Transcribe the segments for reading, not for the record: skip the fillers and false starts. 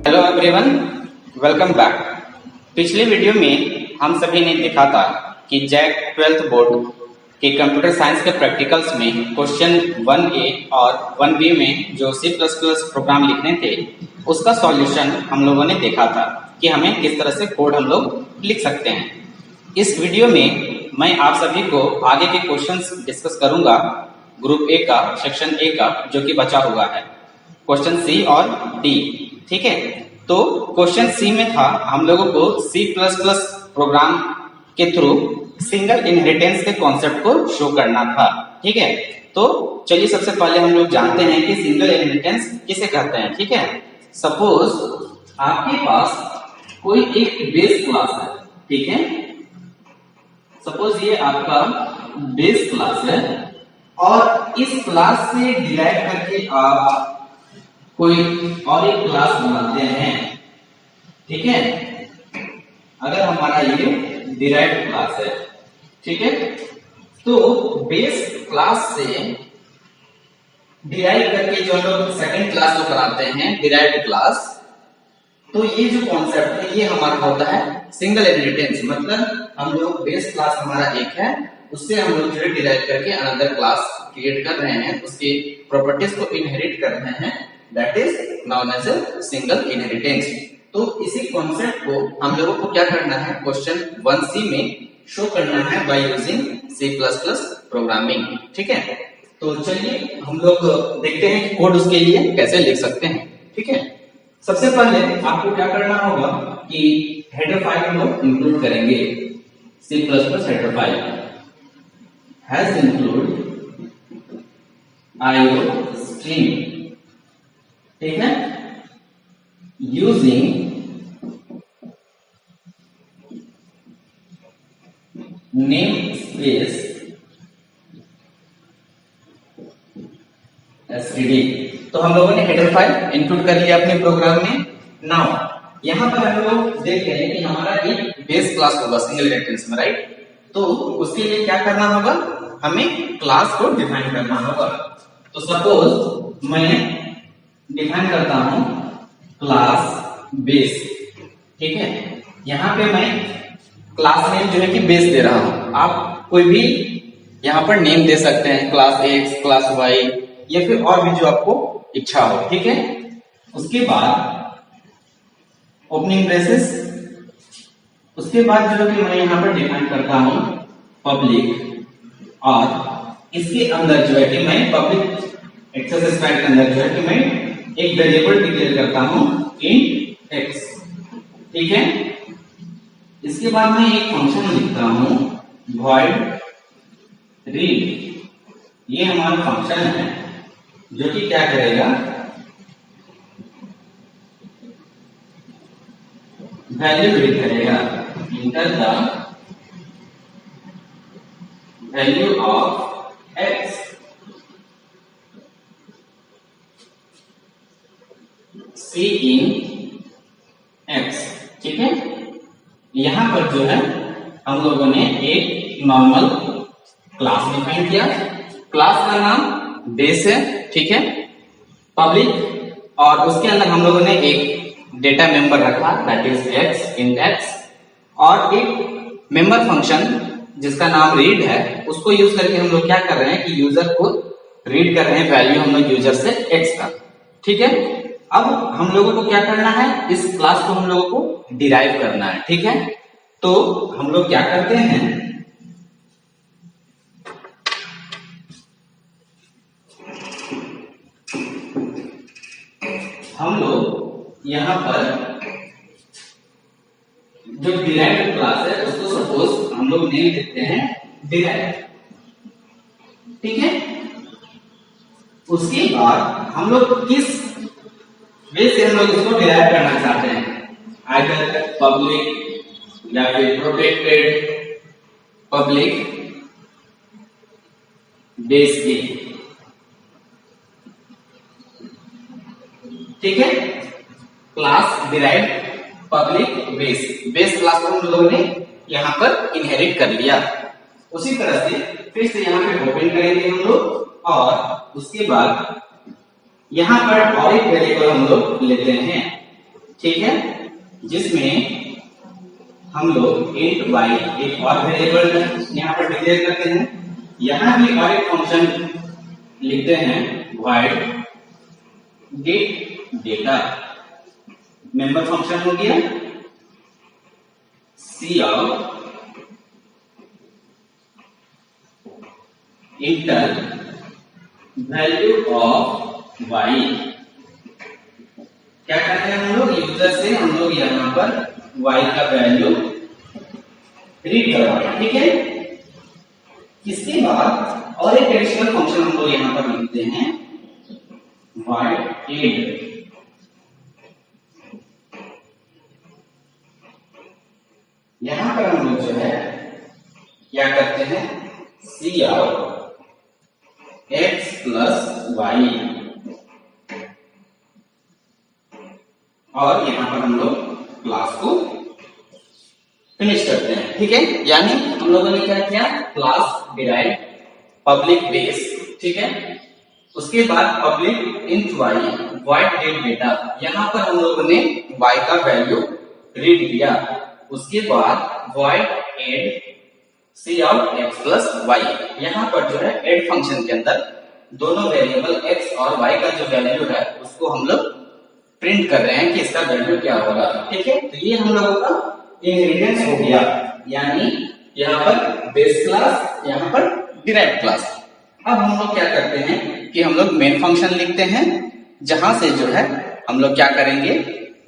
Hello everyone, welcome back. पिछले video में हम सभी ने देखा था कि जैक 12th बोर्ड के कंप्यूटर साइंस के प्रैक्टिकल्स में क्वेश्चन 1A और 1B में जो C++ प्रोग्राम लिखने थे उसका सॉल्यूशन हम लोगों ने देखा था कि हमें किस तरह से कोड हम लोग लिख सकते हैं। इस वीडियो में मैं आप सभी को आगे के क्वेश्चंस डिस्कस करूंगा, ग्रुप ए का, सेक्शन ए का, जो कि बचा हुआ है, क्वेश्चन सी और डी। ठीक है, तो क्वेश्चन सी में था हम लोगों को C++ प्रोग्राम के थ्रू सिंगल इनहेरिटेंस के कॉन्सेप्ट को शो करना था। ठीक है, तो चलिए सबसे पहले हम लोग जानते हैं कि सिंगल इनहेरिटेंस किसे कहते हैं। ठीक है, सपोज आपके पास कोई एक बेस क्लास है। ठीक है, सपोज ये आपका बेस क्लास है और इस क्लास से डिराइव करके आप कोई और एक क्लास बनाते हैं। ठीक है, अगर हमारा ये डिराइव्ड क्लास है, ठीक है, तो बेस क्लास से डिराइव करके जो हम लोग सेकंड क्लास को बनाते हैं डिराइव्ड क्लास, तो ये जो कॉन्सेप्ट है ये हमारा होता है सिंगल इनहेरिटेंस। मतलब हम लोग बेस क्लास हमारा एक है, उससे हम लोग जो डिराइव करके अनदर क्लास क्रिएट कर रहे हैं, उसके प्रॉपर्टीज को इनहेरिट कर रहे हैं, that is known as a single inheritance. तो इसी कॉन्सेप्ट को हम लोगों को क्या करना है, क्वेश्चन 1C में शो करना है बाय यूजिंग C++ प्रोग्रामिंग। ठीक है, तो चलिए हम लोग देखते हैं कि कोड उसके लिए कैसे लिख सकते हैं। ठीक है, सबसे पहले आपको क्या करना होगा कि हेडर फाइल हम लोग इंक्लूड करेंगे। C++ header file has include IOStream। ठीक है, यूजिंग नेम स्पेस std। तो हम लोगों ने हेडर फाइल इंक्लूड कर लिया अपने प्रोग्राम में। नाउ यहां पर हम लोग देख रहे हैं कि हमारा एक बेस क्लास होगा सिंगल इनहेरिटेंस में, राइट। तो उसके लिए क्या करना होगा, हमें क्लास को डिफाइन करना होगा। तो सपोज मैं डिफाइन करता हूं क्लास बेस। ठीक है, यहां पे मैं क्लास नेम जो है कि बेस दे रहा हूं। आप कोई भी यहां पर नेम दे सकते हैं, क्लास एक्स, क्लास वाई, या फिर और भी जो आपको इच्छा हो। ठीक है, उसके बाद ओपनिंग ब्रेसेस, उसके बाद जो कि मैं यहां पर डिफाइन करता हूं पब्लिक, और इसके अंदर जो है कि मैं पब्लिक एक्सेस स्क्वायर के अंदर जो है कि मैं एक वेरिएबल डिक्लेयर करता हूं int x। ठीक है, इसके बाद मैं एक फंक्शन लिखता हूं void read। ये हमारा फंक्शन है जो कि क्या करेगा, वैल्यू रीड करेगा, inter the value of x C in x। ठीक है, यहां पर जो है हम लोगों ने एक नॉर्मल क्लास डिफाइन किया। क्लास का नाम बेस है। ठीक है, पब्लिक, और उसके अंदर हम लोगों ने एक डेटा मेंबर रखा, that is x in x, और एक मेंबर फंक्शन जिसका नाम रीड है, उसको यूज करके हम लोग क्या कर रहे हैं कि यूजर को रीड कर रहे हैं वैल्यू हम लोग यूजर से x का। ठीक है, अब हम लोगों को क्या करना है, इस क्लास को हम लोगों को डिराइव करना है। ठीक है, तो हम लोग क्या करते हैं, हम लोग यहां पर जो डिराइव्ड क्लास है उसको सपोज हम लोग नेम देते हैं डिराइव। ठीक है, उसके बाद हम लोग किस वे से हम लोग इसको डिराइव करना चाहते हैं, आइदर पब्लिक या फिर प्रोटेक्टेड पब्लिक बेस की। ठीक है, class derive public base class को हम लोगों ने यहां पर इनहेरिट कर लिया। उसी तरह से फिर से यहां पे ओपन करेंगे हम लोग, और उसके बाद यहां पर और एक वेरिएबल हम लोग लेते हैं। ठीक है, जिसमें हम लोग int y एक और वेरिएबल यहाँ पर डिक्लेयर करते हैं। यहाँ भी और एक फंक्शन लिखते हैं void get data। Member function हो गया cout enter value of y। क्या करते हैं हम लोग, यूजर से हम लोग यहाँ पर y का वैल्यू रीड करवाते हैं। ठीक है, इसके बाद और एक एडिशनल फंक्शन हम लोग यहाँ पर लिखते हैं void add। यहां पर हम लोग जो है क्या करते हैं, cout x प्लस y, और यहां पर हम लोग क्लास को फिनिश करते हैं। ठीक है, यानी हम लोगों ने क्या किया, क्लास डिराइव पब्लिक बेस। ठीक है, उसके बाद public int y void get data, यहां पर हम लोगों ने y का वैल्यू रीड किया। उसके बाद void add cout x plus y, यहाँ पर जो है एड फंक्शन के अंदर दोनों वेरिएबल x और y का जो वैल्यू है उसको हम लोग प्रिंट कर रहे हैं कि इसका वैल्यू क्या होगा। ठीक है, तो ये हम लोगों का इंग्रेडिएंट्स हो गया, यानी यहाँ पर बेस क्लास, यहाँ पर डिराइव्ड क्लास। अब हम लोग क्या करते हैं कि हम लोग मेन फंक्शन लिखते हैं, जहां से जो है हम लोग क्या करेंगे,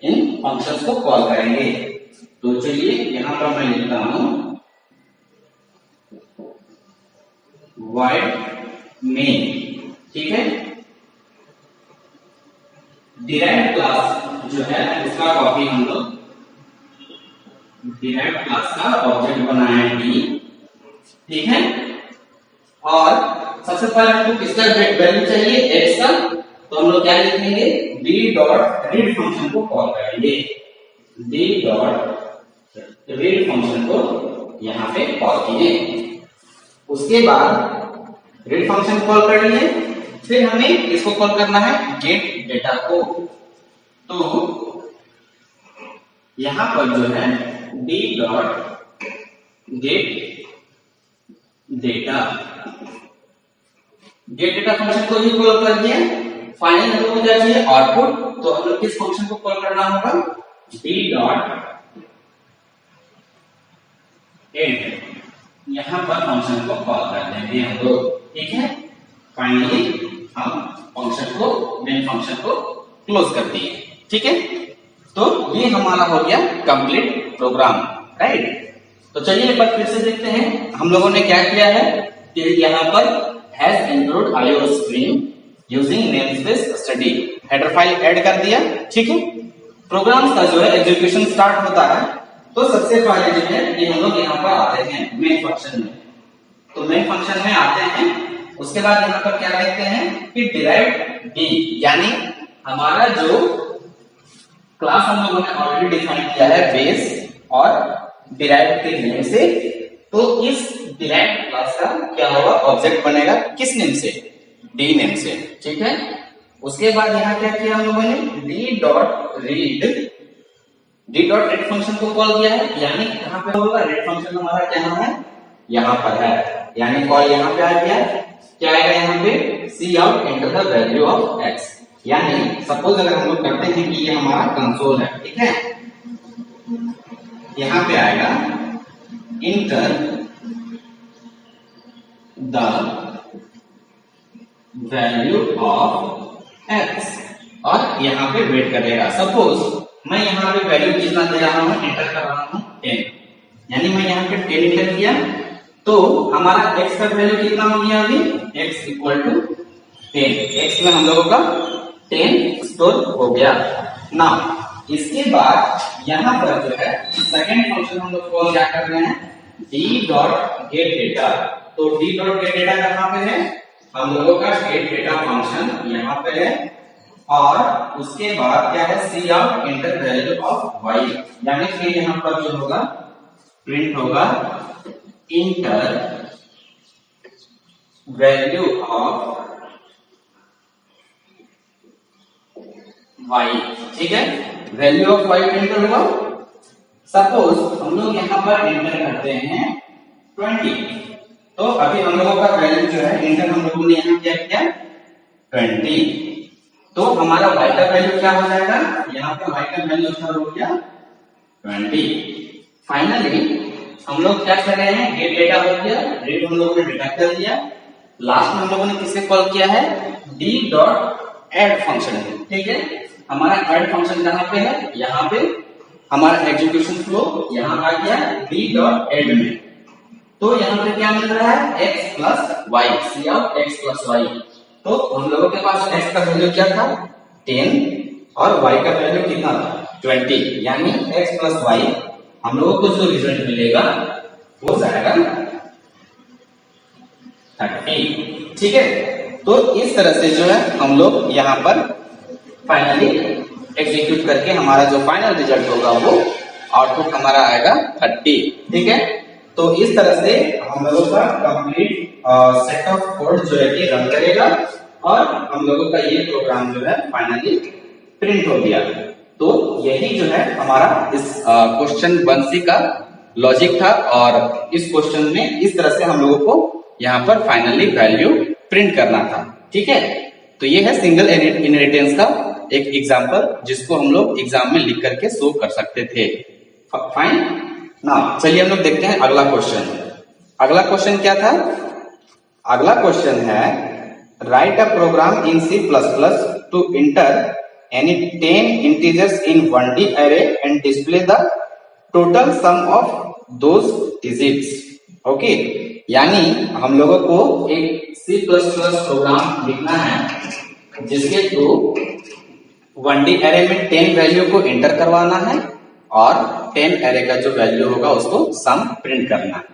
इन फंक्शंस को कॉल करेंगे। तो चलिए यहां पर मैं लिखता हूं void main। ठीक है, डिराइव्ड क्लास जो है उसका कॉपी हम लोग डिराइव्ड क्लास का ऑब्जेक्ट बनाए डी। ठीक है, और सबसे पहले हमको किसका वैल्यू चाहिए, x का, तो हम लोग क्या लिखेंगे, d डॉट रीड फंक्शन को कॉल करेंगे। d डॉट रीड फंक्शन को यहां पे कॉल किए। उसके बाद रीड फंक्शन कॉल कर लिए, फिर हमें इसको कॉल करना है गेट डेटा को। तो यहां पर जो है d dot gate data, gate data function को ही कॉल कर दिया। फाइनल हम लोग को क्या चाहिए, आउटपुट, तो हम लोग किस फंक्शन को कॉल करना होगा, d डॉट एड, यहां पर फंक्शन को कॉल कर देंगे हम लोग। ठीक है, फाइनली हम फंक्शन को, मेन फंक्शन को क्लोज कर दिए। ठीक है, तो ये हमारा हो गया कंप्लीट प्रोग्राम, राइट। तो चलिए एक बार फिर से देखते हैं हम लोगों ने क्या किया है कि यहाँ पर has include IO stream using namespace study, header file add कर दिया। ठीक है, प्रोग्राम्स का जो है एग्जीक्यूशन स्टार्ट होता है, तो सबसे पहले जो है कि हम लोग यहाँ पर आते हैं मेन फंक्शन में। तो मेन फंक्शन में आते हैं, उसके बाद यहाँ पर क्या देखते हैं कि डिराइव्ड डी, यानी हमारा जो क्लास हम लोगों ने ऑलरेडी डिफाइन किया है बेस और डिराइव्ड के नेम से, तो इस डिराइव्ड क्लास का क्या होगा, ऑब्जेक्ट बनेगा किस नेम से, डी नेम से। ठीक है, उसके बाद यहाँ क्या किया हम लोगों ने, डी डॉट रीड फंक्शन को कॉल किया है, यानी कहां पे होगा, रीड फंक्शन हमारा क्या है, यहाँ पर है, यानी कॉल यहाँ पे आ गया। क्या आएगा यहाँ पे, cout enter the value of x, यानी सपोज अगर हम लोग करते हैं कि ये हमारा कंसोल है। ठीक है, यहाँ पे आएगा inter the value of x, और यहाँ पे वेट करेगा। सपोज मैं यहाँ पे वैल्यू कितना दे रहा हूँ, एंटर कर रहा हूँ 10, यानी मैं यहाँ पे 10 एंटर किया, तो हमारा x का वैल्यू कितना हो गया, अभी x इक्वल टू 10, x में हम लोगों का 10 स्टोर हो गया ना। इसके बाद यहाँ पर जो है सेकेंड फंक्शन हम लोग कॉल क्या कर रहे हैं, d डॉट गेट डेटा। तो d डॉट गेट डेटा कहाँ पे है, हम लोगों का गेट डेटा फंक्शन यहाँ पे है, और उसके बाद क्या है, cout enter value of y, यानी फिर यहाँ पर जो होगा प्रिंट होगा इंटर वैल्यू ऑफ y। ठीक है, वैल्यू ऑफ y एंटर होगा। सपोज हम लोग यहाँ पर एंटर करते हैं 20, तो अभी हम लोगों का वैल्यू जो है एंटर हम लोगों ने यहाँ क्या किया 20, तो हमारा y का वैल्यू क्या हो जाएगा, यहाँ पे y का वैल्यू अच्छा हो गया 20। फाइनली हम लोग क्या कर रहे हैं, गेट डेटा हो गया, रेट हम लोगों ने डिटेक्ट कर दिया। लास्ट में हम लोगों ने किसे कॉल किया है, d डॉट एड फंक्शन है। ठीक है, हमारा एड फंक्शन कहाँ पे है, यहाँ पे हमारा एग्जीक्यूशन फ्लो यहाँ आ गया d डॉट एड में। तो यहाँ पे क्या मिल रहा है, x प्लस वाई, सी आउट x प्लस वाई। तो हम लोगों के पास x का वैल्यू क्या था 10 और y का वैल्यू कितना था 20, यानी x प्लस वाई हम लोगों को जो रिजल्ट मिलेगा वो जाएगा 30। ठीक है, तो इस तरह से जो है हम लोग यहाँ पर फाइनली एग्जीक्यूट करके हमारा जो फाइनल रिजल्ट होगा वो आउटपुट हमारा आएगा 30। ठीक है, तो इस तरह से हम लोगों का कंप्लीट सेट ऑफ कोड जो है कि रन करेगा और हम लोगों का ये प्रोग्राम जो है फाइनली प्रिंट हो गया। तो यही जो है हमारा इस क्वेश्चन 1C का लॉजिक था और इस क्वेश्चन में इस तरह से हम लोगों को यहाँ पर फाइनली वैल्यू प्रिंट करना था। ठीक है, तो ये है सिंगल इनहेरिटेंस का एक एग्जांपल जिसको हम लोग एग्जाम में लिख करके शो कर सकते थे। फाइन ना, चलिए हम लोग देखते हैं अगला क्वेश्चन। अगला क्वेश्चन क्या था, अगला क्वेश्चन है write a program in C++ to enter any 10 integers in 1D array and display the total sum of those digits। Okay, यानी हम लोगों को एक C++ प्रोग्राम लिखना है जिसके थ्रू 1D array में 10 वैल्यू को एंटर करवाना है और 10 array का जो वैल्यू होगा उसको सम प्रिंट करना है।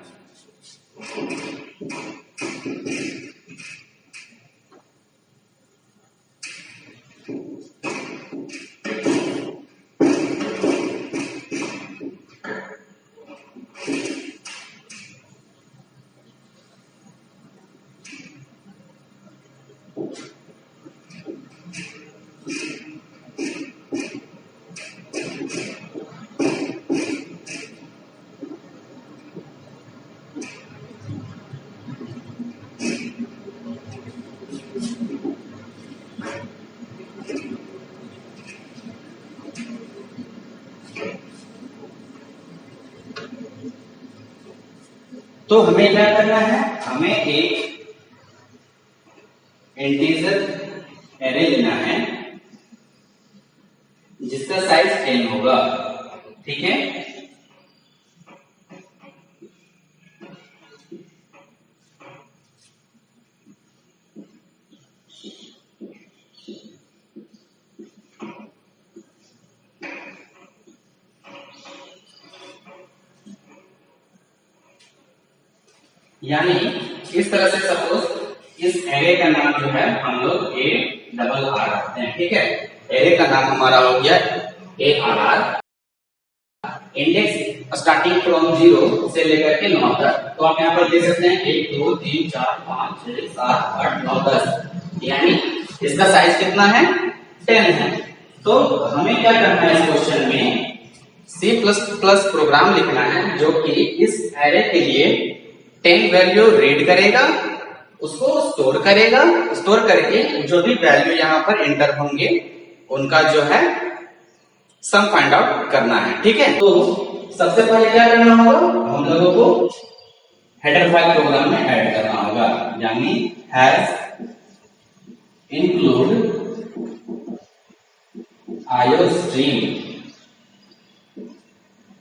तो हमें क्या करना है, हमें एक इंटीजर एरे लेना है जिसका साइज 10 होगा। ठीक है, यानी इस तरह से सपोज इस एरे का नाम जो है हम लोग A डबल R रखते हैं। ठीक है, एरे का नाम हमारा हो गया ARR, इंडेक्स स्टार्टिंग फ्रॉम 0 से लेकर के 9 तक। तो आप यहाँ पर देख सकते हैं 1 2 3 4 5 6 7 8 9 10, यानी इसका साइज कितना है 10 है। तो हमें क्या करना है, इस क्वेश्चन में C++ प्रोग्राम लिखना है जो कि इस एरे के लिए 10 वैल्यू रीड करेगा, उसको स्टोर करेगा, स्टोर करके जो भी वैल्यू यहाँ पर एंटर होंगे उनका जो है सम फाइंड आउट करना है। ठीक है, तो सबसे पहले क्या करना होगा, हम लोगों को हेडर फाइल प्रोग्राम में ऐड करना होगा, यानी हैज इंक्लूड आईओस्ट्रीम।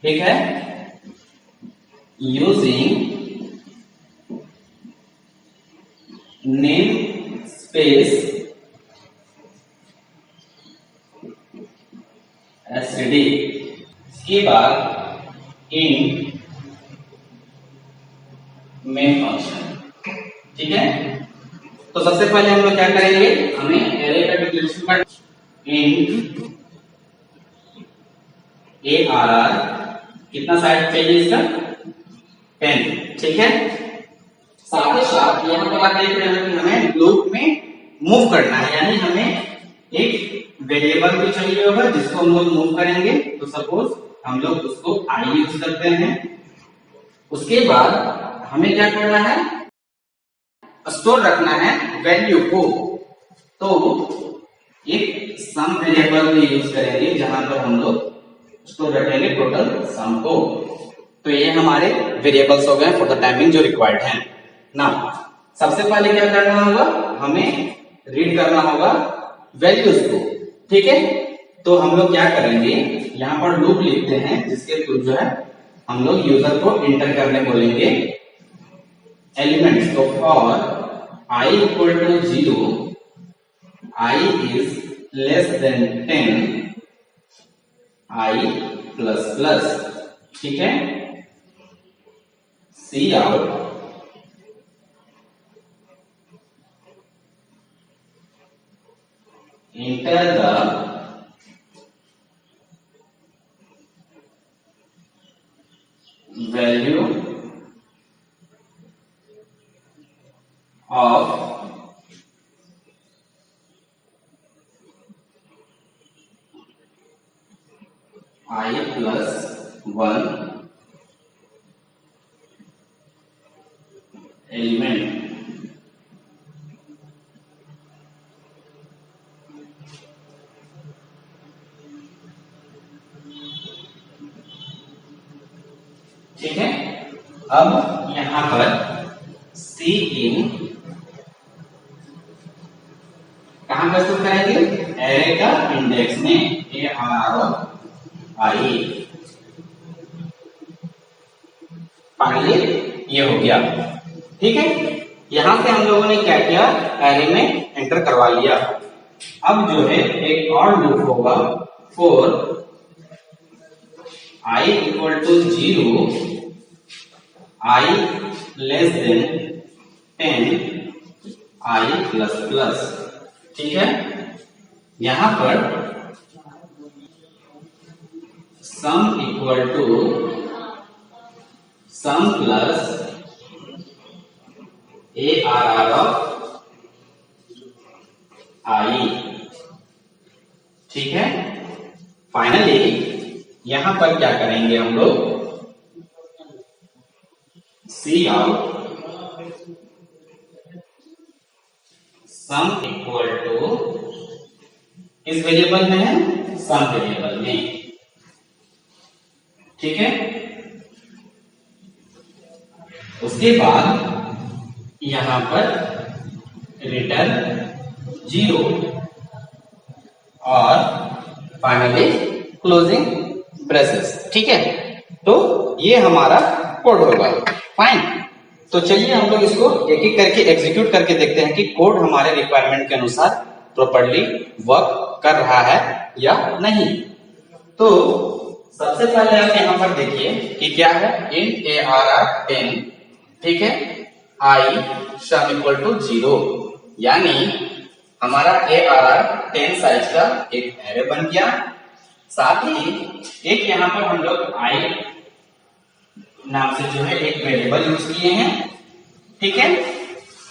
ठीक है, यूजिंग नेम स्पेस एसडी, इसके बाद इन मेन फंक्शन। ठीक है, तो सबसे पहले हम लोग क्या करेंगे, हमें एरे का डिक्लेरेशन का इन ARR कितना साइज चाहिए इसका 10। ठीक है, साथ ही साथ यहाँ पर आप देख रहे हो कि हमें लूप में मूव करना है, यानी हमें एक वेरिएबल भी चाहिए होगा जिसको हम लोग मूव करेंगे, तो सपोज हम लोग उसको आई यूज करते हैं। उसके बाद हमें क्या करना है, स्टोर रखना है वैल्यू को। तो एक सम वेरिएबल भी यूज करेंगे जहां पर हम लोग स्टोर रखेंगे टोटल सम को। तो ये हमारे वेरिएबल्स हो गए फॉर द टाइमिंग जो रिक्वायर्ड है ना। सबसे पहले क्या करना होगा, हमें रीड करना होगा वैल्यूज को, ठीक है। तो हम लोग क्या करेंगे, यहाँ पर लूप लिखते हैं जिसके थ्रू जो है हम लोग यूजर को इंटर करने बोलेंगे एलिमेंट्स। तो for i equal to 0, i is less than 10, i plus plus, ठीक है। C out enter the value of I plus 1 element। ठीक है। अब यहां पर सी इन कहां प्रस्तुत करेंगे, एरे का इंडेक्स में, आई। फाइनली ये हो गया, ठीक है। यहां से हम लोगों ने क्या किया, एरे में एंटर करवा लिया। अब जो है एक और लूप होगा for i equal to 0, i less than 10, i plus plus, ठीक है। यहां पर sum equal to sum plus ARR of i, ठीक है। फाइनली यहां पर क्या करेंगे हम लोग, सी आउट सम इक्वल टू, इस वेरिएबल में है, सम वेरिएबल में, ठीक है। उसके बाद यहां पर रिटर्न 0 और फाइनली क्लोजिंग ब्रेसेस, ठीक है। तो ये हमारा कोड होगा, फाइन। तो चलिए हम लोग इसको एक एक करके एग्जीक्यूट करके देखते हैं कि कोड हमारे रिक्वायरमेंट के अनुसार प्रॉपर्ली वर्क कर रहा है या नहीं। तो सबसे पहले आप यहाँ पर देखिए कि क्या है, int ARR 10, ठीक है, i सम इक्वल टू 0, यानी हमारा ARR 10 साइज का एक एरे बन गया। साथ ही एक यहाँ पर हम लोग i नाम से जो है एक वेरिएबल यूज किए हैं, ठीक है,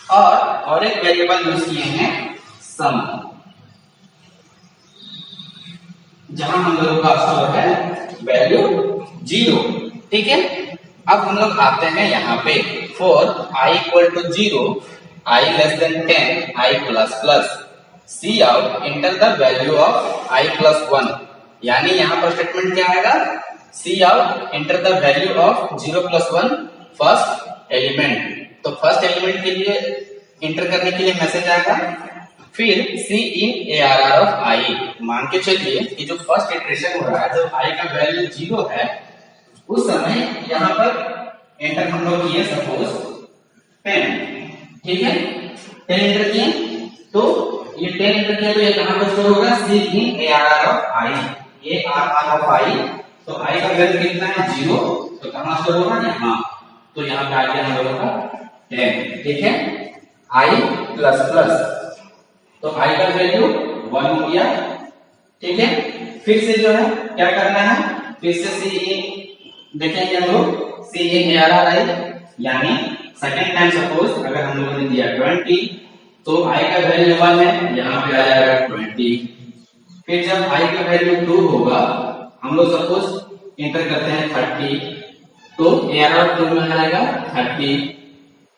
और एक वेरिएबल यूज किए हैं सम, जहां हम लोगों का स्टोर है वैल्यू 0, ठीक है। अब हम लोग आते हैं यहाँ पे for i equal to 0, i less than 10, i plus plus, C out enter the value of i plus 1, यानी यहाँ पर स्टेटमेंट क्या आएगा, C out enter the value of 0 plus 1 first element. तो फर्स्ट एलिमेंट के लिए इंटर करने के लिए मैसेज आएगा, फिर C in ARR of i। मान के चलिए कि जो फर्स्ट इटरेशन हो रहा है, जब i का वैल्यू 0 है, उस समय यहाँ पर एंटर हम लोग किए सपोज 10, ठीक है, 10 एंटर किए। तो ये 10 एंटर किया तो ये कहां पर स्टोर होगा, सी in ARR of i, ARR of i। तो i का वैल्यू कितना है, 0, तो कहां स्टोर होगा, यहाँ। तो यहाँ पे आ गया हम लोगों का 10, ठीक है, i प्लस प्लस, तो i का वैल्यू 1 हो गया, ठीक है। फिर से जो है क्या करना है, फिर से सी देखेंगे हम लोग, सी इन ARR i, यानी सेकेंड टाइम सपोज अगर हम लोगों ने दिया 20, तो i का वैल्यू 1 है, यहाँ पे आ जाएगा 20, फिर जब i का वैल्यू 2 होगा, हम लोग सपोज एंटर करते हैं 30, तो ARR में आएगा 30।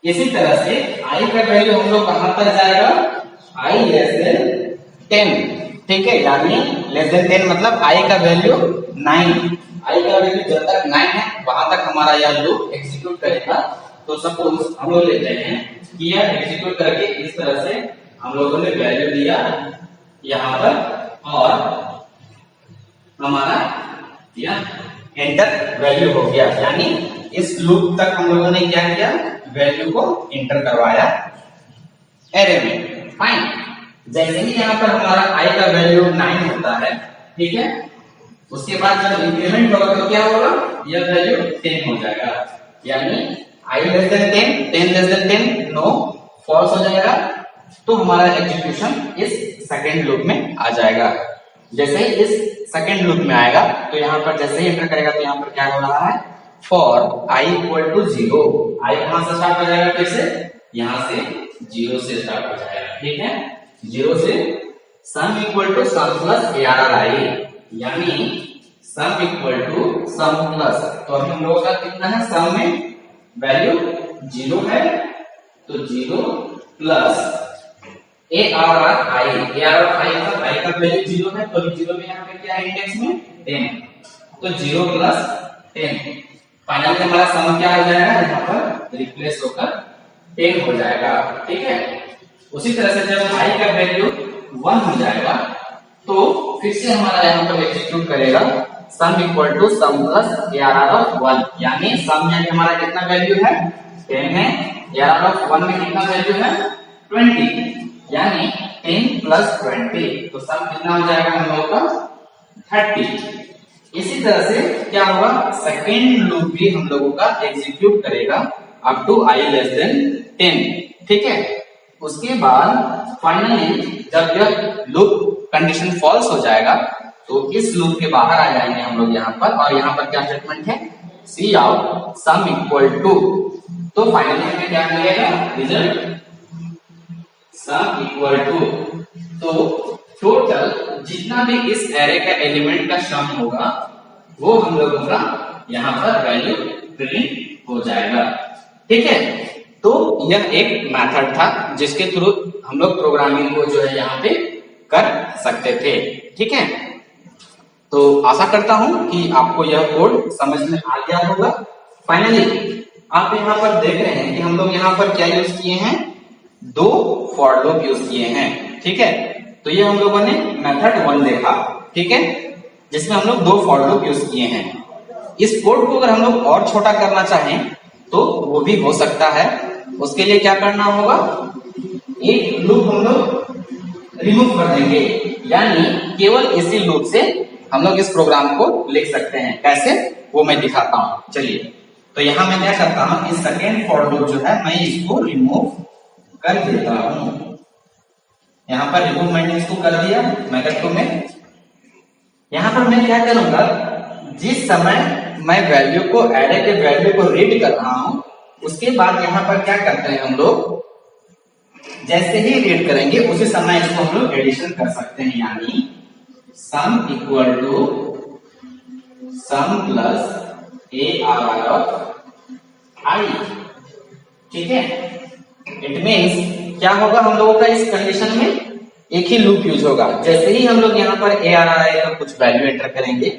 इसी तरह से i का वैल्यू हम लोग कहां पर जाएगा, i लेस देन 10, ठीक है, यानी लेस देन 10 मतलब i का वैल्यू 9, i का वैल्यू जब तक 9 है वहां तक हमारा यह लूप एग्जीक्यूट करेगा। तो सपोज हम लोग लेते हैं कि यह एग्जीक्यूट करके इस तरह से हम लोगों ने वैल्यू दिया यहाँ पर, और हमारा यह एंटर वैल्यू हो गया, यानी इस लूप तक हम लोगों ने क्या किया, वैल्यू को एंटर करवाया एरे में। फाइन, जैसे ही यहाँ पर हमारा i का वैल्यू 9 होता है, ठीक है, उसके बाद जब इंक्रीमेंट होगा तो क्या होगा, यह वैल्यू 10 हो जाएगा, यानी i less than 10, 10 less than 10 no, false हो जाएगा। तो हमारा एग्जीक्यूशन इस सेकंड लूप में आ जाएगा। जैसे ही इस सेकंड लूप में आएगा तो यहाँ पर जैसे ही एंटर करेगा तो यहाँ पर क्या हो रहा है, for i equal to 0, i कहां से स्टार्ट हो जाएगा, फिर से यहाँ से 0 से स्टार्ट हो जाएगा, ठीक है, 0 से sum equal to sum plus ARRi, यानी sum equal to sum plus, तो अभी हम लोगों का कितना है, सम में वैल्यू 0 है, तो 0 प्लस ARRi मतलब i का वैल्यू 0 है, तो 0 में यहाँ पे क्या है, इंडेक्स में 10, तो 0 प्लस 10, फाइनली हमारा सम क्या हो जाएगा, यहाँ पर रिप्लेस होकर 10 हो जाएगा, ठीक है। उसी तरह से जब i का वैल्यू 1 हो जाएगा तो फिर से हमारा यहाँ पर एग्जीक्यूट करेगा sum equal to sum plus ARR of 1, यानी सम में हमारा कितना वैल्यू है, 10 है, ARR ऑफ 1 में कितना वैल्यू है, 20, यानी 10 प्लस 20, तो सम कितना हो जाएगा हम लोगों का 30। इसी तरह से क्या होगा, सेकेंड लूप भी हम लोगों का एग्जीक्यूट करेगा up to i less than 10, ठीक है। उसके बाद फाइनली जब यह लूप कंडीशन फॉल्स हो जाएगा तो इस लूप के बाहर आ जाएंगे हम लोग यहाँ पर, और यहाँ पर क्या स्टेटमेंट है, C out some equal to, तो फाइनली हमें क्या मिलेगा, रिजल्ट सम इक्वल टू, तो टोटल जितना भी इस एरे का एलिमेंट का सम होगा वो हम लोगों का यहाँ पर वैल्यू प्रिंट हो जाएगा, ठीक है। तो यह एक मेथड था जिसके थ्रू हम लोग प्रोग्रामिंग को जो है यहाँ पे कर सकते थे, ठीक है। तो आशा करता हूं कि आपको यह कोड समझ में आ गया होगा। फाइनली आप यहाँ पर देख रहे हैं कि हम लोग यहाँ पर क्या यूज किए हैं, 2 फॉर लूप यूज किए हैं, ठीक है। तो ये हम लोगों ने मेथड 1 देखा, ठीक है, जिसमें हम लोग 2 फॉर लूप यूज किए हैं। इस कोड को अगर हम लोग और छोटा करना चाहें तो वो भी हो सकता है। उसके लिए क्या करना होगा, एक लूप हम लोग रिमूव कर देंगे, यानी केवल इसी लूप से हम लोग इस प्रोग्राम को लिख सकते हैं। कैसे, वो मैं दिखाता हूं, चलिए। तो यहां मैं क्या करता हूं, इस सेकेंड फॉर लूप जो है मैं इसको रिमूव कर देता हूं। यहां पर रिमूव मैंने इसको कर दिया मेथड को मैं। यहां पर मैं क्या करूंगा, जिस समय मैं वैल्यू को, एरे के वैल्यू को रीड कर रहा हूं, उसके बाद यहां पर क्या करते हैं हम लोग, जैसे ही रीड करेंगे उसी समय इसको हम लोग एडिशन कर सकते हैं, यानी sum equal to sum plus ARR of i, ठीक है। इट मीन्स क्या होगा, हम लोगों का इस कंडीशन में एक ही लूप यूज होगा। जैसे ही हम लोग यहाँ पर ARRi का कुछ वैल्यू एंटर करेंगे,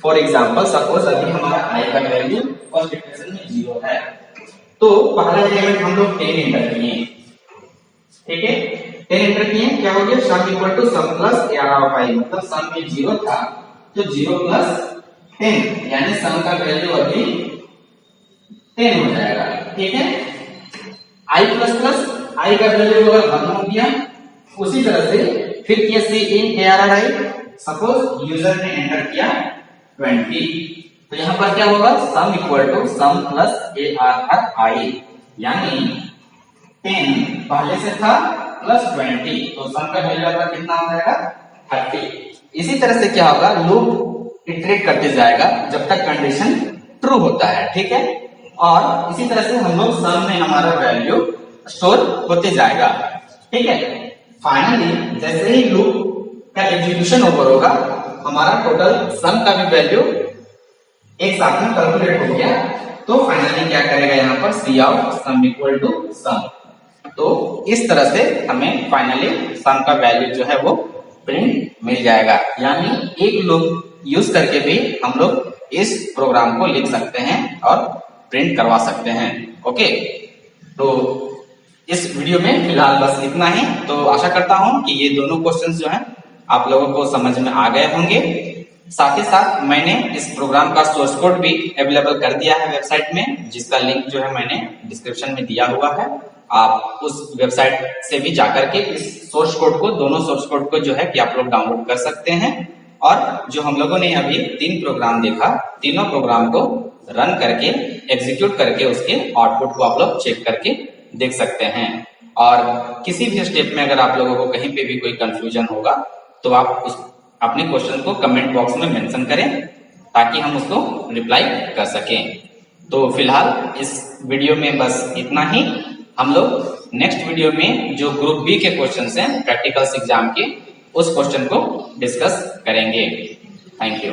फॉर एग्जाम्पल सपोज अभी हमारा i का वैल्यू फर्स्ट इक्वेशन में 0 है, तो पहला एलिमेंट हम लोग 10 एंटर किए, ठीक है, 10 एंटर किए, क्या हो गया, sum equal to sum plus ARR of i, मतलब सम में 0 था तो 0 प्लस 10, यानी सम का वैल्यू अभी 10 हो जाएगा, ठीक है। i प्लस प्लस i का वैल्यू अगर 1 हो गया, उसी तरह से फिर किया C in ARRi, suppose user ने एंटर किया 20, तो यहां पर क्या होगा, sum equal to sum plus ARRi, यानी 10 पहले से था प्लस 20, तो सम का वैल्यू आपका कितना हो जाएगा, 30। इसी तरह से क्या होगा, लूप इटरेट करते जाएगा जब तक कंडीशन ट्रू होता है, ठीक है। और इसी तरह से हम लोग सम में हमारा वैल्यू स्टोर होते जाएगा, ठीक है। फाइनली जैसे ही लूप का एग्जीक्यूशन ओवर होगा, हमारा टोटल सम का भी वैल्यू एक साथ में कैलकुलेट हो गया। तो फाइनली क्या करेगा यहाँ पर सी आउट सम इक्वल टू सम। तो इस तरह से हमें फाइनली सम का वैल्यू जो है वो प्रिंट मिल जाएगा। यानी एक लूप यूज करके भी हम लोग इस प्रोग्राम को लिख सकते हैं और प्रिंट करवा सकते हैं। ओके, तो इस वीडियो में फिलहाल बस इतना ही। तो आशा करता हूं कि ये दोनों क्वेश्चंस जो हैं आप लोगों को समझ में आ गए होंगे। साथ ही साथ मैंने इस प्रोग्राम का सोर्स कोड भी अवेलेबल कर दिया है वेबसाइट में, जिसका लिंक जो है मैंने डिस्क्रिप्शन में दिया हुआ है। आप उस वेबसाइट से भी जाकर के इस सोर्स कोड को, दोनों सोर्स कोड को जो है कि आप लोग डाउनलोड कर सकते हैं। और जो हम लोगों ने अभी 3 प्रोग्राम देखा, तीनों प्रोग्राम को रन करके एग्जीक्यूट करके उसके आउटपुट को आप लोग चेक करके देख सकते हैं। और किसी भी स्टेप में अगर आप लोगों को कहीं पे भी कोई कंफ्यूजन होगा तो आप उस अपने क्वेश्चन को कमेंट बॉक्स में मेंशन करें ताकि हम उसको रिप्लाई कर सकें। तो फिलहाल इस वीडियो में बस इतना ही। हम लोग नेक्स्ट वीडियो में जो ग्रुप बी के क्वेश्चन हैं प्रैक्टिकल्स एग्जाम के, उस क्वेश्चन को डिस्कस करेंगे। Thank you.